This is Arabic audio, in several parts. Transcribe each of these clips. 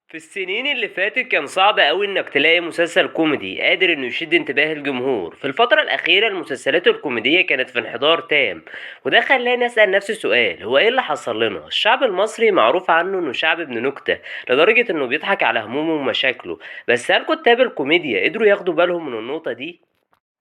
في السنين اللي فاتت كان صعب أوي إنك تلاقي مسلسل كوميدي قادر إنه يشد انتباه الجمهور. في الفترة الأخيرة المسلسلات الكوميدية كانت في انحدار تام، وده خلاني أسأل نفسي سؤال: هو إيه اللي حصل لنا؟ الشعب المصري معروف عنه إنه شعب ابن نكتة لدرجة إنه بيضحك على همومه ومشاكله، بس هل كتاب الكوميديا قدروا ياخدوا بالهم من النقطة دي؟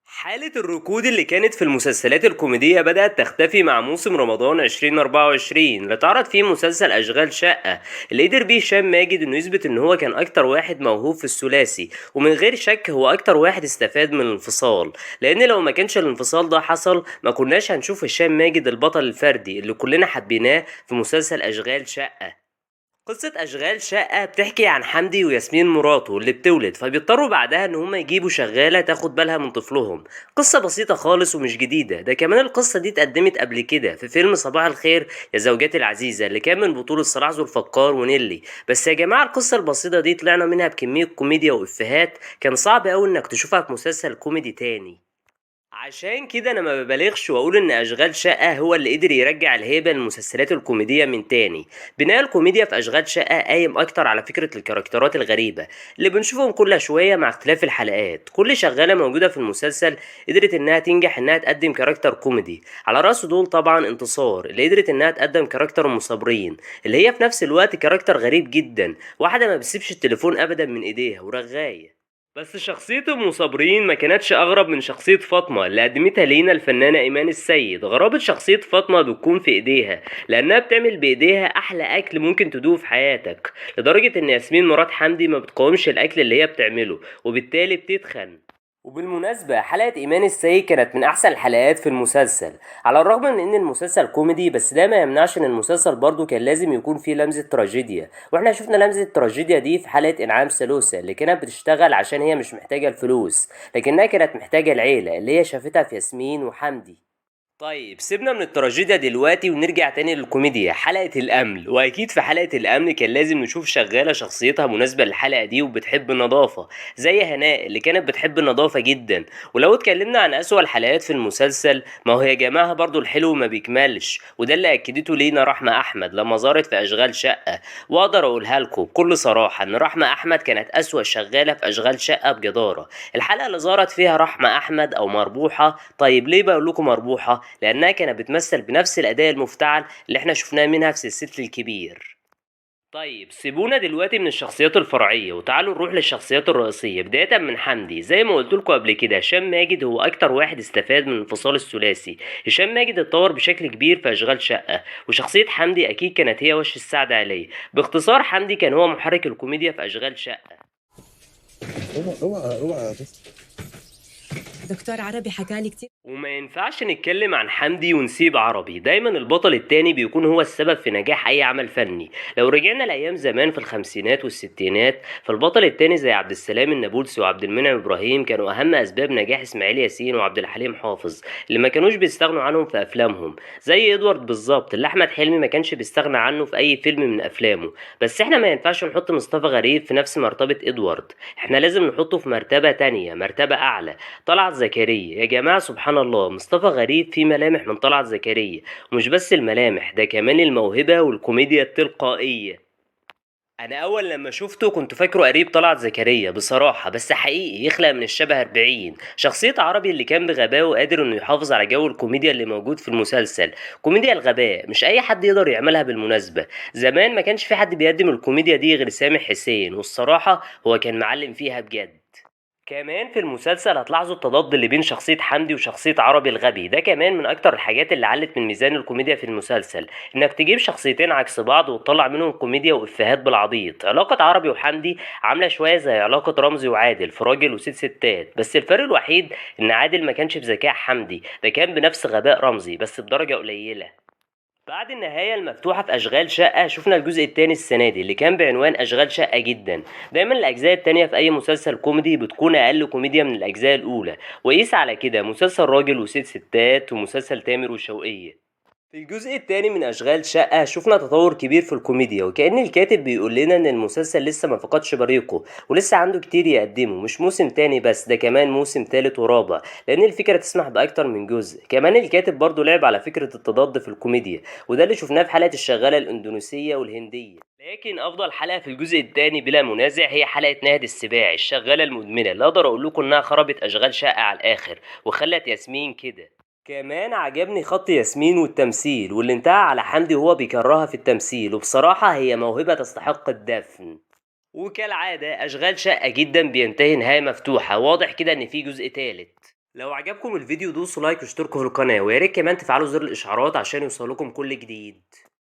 حالة الركود اللي كانت في المسلسلات الكوميدية بدأت تختفي مع موسم رمضان 2024 اللي اتعرض فيه مسلسل أشغال شقة، اللي قدر بيه هشام ماجد إنه يثبت إن هو كان أكتر واحد موهوب في الثلاثي، ومن غير شك هو أكتر واحد استفاد من الانفصال، لأن لو ما كانش الانفصال ده حصل ما كناش هنشوف هشام ماجد البطل الفردي اللي كلنا حبيناه في مسلسل أشغال شقة. قصة أشغال شقة بتحكي عن حمدي وياسمين مراته اللي بتولد، فبيضطروا بعدها إن هما يجيبوا شغالة تاخد بالها من طفلهم. قصة بسيطة خالص ومش جديدة، ده كمان القصة دي اتقدمت قبل كده في فيلم صباح الخير يا زوجاتي العزيزة اللي كان من بطولة صلاح ذو الفقار ونيلي. بس يا جماعة القصة البسيطة دي طلعنا منها بكمية كوميديا وإفيهات كان صعب أوي إنك تشوفها في مسلسل كوميدي تاني. عشان كده انا ما ببالغش واقول ان اشغال شقة هو اللي قدر يرجع الهيبة للمسلسلات الكوميدية من تاني. بناء الكوميديا في اشغال شقة قايم اكتر على فكرة الكاركترات الغريبة اللي بنشوفهم كل شوية مع اختلاف الحلقات. كل شغالة موجودة في المسلسل قدرت انها تنجح انها تقدم كاركتر كوميدي، على رأس دول طبعا انتصار اللي قدرت انها تقدم كاركتر ام صابرين اللي هي في نفس الوقت كاركتر غريب جدا، واحدة ما بتسيبش التليفون ابدا من ايديها ورغاية. بس شخصية أم صابرين ما كانتش أغرب من شخصية فاطمة اللي قدمتها لينا الفنانة إيمان السيد. غرابة شخصية فاطمة بتكون في إيديها، لأنها بتعمل بإيديها أحلى أكل ممكن تدوه في حياتك، لدرجة إن ياسمين مرات حمدي ما بتقاومش الأكل اللي هي بتعمله وبالتالي بتتخن. وبالمناسبة حلقة إيمان السيد كانت من أحسن الحلقات في المسلسل، على الرغم من إن المسلسل كوميدي بس ده ما يمنعش إن المسلسل برضه كان لازم يكون فيه لمسة تراجيديا، وإحنا شفنا لمسة التراجيديا دي في حلقة إنعام سالوسة اللي كانت بتشتغل عشان هي مش محتاجة الفلوس لكنها كانت محتاجة العيلة اللي هي شافتها في ياسمين وحمدي. طيب سيبنا من التراجيديا دلوقتي ونرجع تاني للكوميديا. حلقة الأمن، وأكيد في حلقة الأمن كان لازم نشوف شغالة شخصيتها مناسبة للحلقة دي وبتحب النظافة زي هناء اللي كانت بتحب النظافة جدا. ولو اتكلمنا عن أسوأ الحلقات في المسلسل، ما هو يا جماعة برضو الحلو ما بيكملش، وده اللي أكدته لينا رحمة أحمد لما ظهرت في أشغال شقة. وأقدر أقولها لكم بكل صراحة إن رحمة أحمد كانت أسوأ شغالة في أشغال شقة بجدارة. الحلقة اللي ظهرت فيها رحمة أحمد أو مربوحة، طيب ليه بقول لكم مربوحة؟ لأنها كانت بتمثل بنفس الأداء المفتعل اللي احنا شفناه منها في سلسلة الكبير. طيب سيبونا دلوقتي من الشخصيات الفرعية وتعالوا نروح للشخصيات الرئيسية، بداية من حمدي. زي ما قلت لكم قبل كده هشام ماجد هو أكتر واحد استفاد من الانفصال الثلاثي. هشام ماجد اتطور بشكل كبير في أشغال شقة، وشخصية حمدي أكيد كانت هي وش السعد عليه. باختصار حمدي كان هو محرك الكوميديا في أشغال شقة. اوعى بس. دكتور عربي حكالي كتير. وما ينفعش نتكلم عن حمدي ونسيب عربي. دايما البطل التاني بيكون هو السبب في نجاح اي عمل فني. لو رجعنا لايام زمان في الخمسينات والستينات، فالبطل التاني زي عبد السلام النابلسي وعبد المنعم ابراهيم كانوا اهم اسباب نجاح اسماعيل ياسين وعبد الحليم حافظ اللي ما كانوش بيستغنوا عنهم في افلامهم، زي ادوارد بالظبط اللي احمد حلمي ما كانش بيستغنى عنه في اي فيلم من افلامه. بس احنا ما ينفعش نحط مصطفى غريب في نفس مرتبة ادوارد، احنا لازم نحطه في مرتبة تانية، مرتبة اعلى. طلعت زكريا، يا جماعة سبحان الله مصطفى غريب فيه ملامح من طلعت زكريا، ومش بس الملامح ده كمان الموهبة والكوميديا التلقائية. انا اول لما شفته كنت فاكره قريب طلعت زكريا بصراحة، بس حقيقي يخلق من الشبه 40. شخصية عربي اللي كان بغبائه قادر انه يحافظ على جو الكوميديا اللي موجود في المسلسل. كوميديا الغباء مش اي حد يقدر يعملها بالمناسبة. زمان ما كانش في حد بيقدم الكوميديا دي غير سامح حسين، والصراحة هو كان معلم فيها بجد. كمان في المسلسل هتلاحظوا التضاد اللي بين شخصية حمدي وشخصية عربي الغبي، ده كمان من أكتر الحاجات اللي علت من ميزان الكوميديا في المسلسل. إنك تجيب شخصيتين عكس بعض وتطلع منهم كوميديا وإفيهات بالعبيط. علاقة عربي وحمدي عاملة شوية زي علاقة رمزي وعادل في راجل وست ستات، بس الفرق الوحيد إن عادل ما كانش بذكاء حمدي، ده كان بنفس غباء رمزي بس بدرجة قليلة. بعد النهاية المفتوحة في أشغال شقة شفنا الجزء التاني السنة دي اللي كان بعنوان أشغال شقة جدا. دايما الأجزاء التانية في أي مسلسل كوميدي بتكون أقل كوميديا من الأجزاء الأولى، وقيس على كده مسلسل راجل وست ستات ومسلسل تامر وشوقية. في الجزء التاني من أشغال شقة شفنا تطور كبير في الكوميديا، وكأن الكاتب بيقول لنا إن المسلسل لسه ما فقدش بريقه ولسه عنده كتير يقدمه، مش موسم تاني بس، ده كمان موسم تالت ورابع، لأن الفكرة تسمح بأكتر من جزء. كمان الكاتب برضه لعب على فكرة التضاد في الكوميديا، وده اللي شفناه في حلقة الشغالة الإندونيسية والهندية. لكن افضل حلقه في الجزء الثاني بلا منازع هي حلقه ناهد السباعي الشغاله المدمنه، اللي اقدر اقول لكم انها خربت اشغال شقه على الاخر وخلت ياسمين كده. كمان عجبني خط ياسمين والتمثيل، واللي انتهى على حمدي وهو بيكرهها في التمثيل، وبصراحه هي موهبه تستحق الدفن. وكالعاده اشغال شقه جدا بينتهي نهايه مفتوحه، واضح كده ان في جزء تالت. لو عجبكم الفيديو دوسوا لايك واشتركوا في القناه، وياريت كمان تفعلوا زر الاشعارات عشان يوصلكم كل جديد.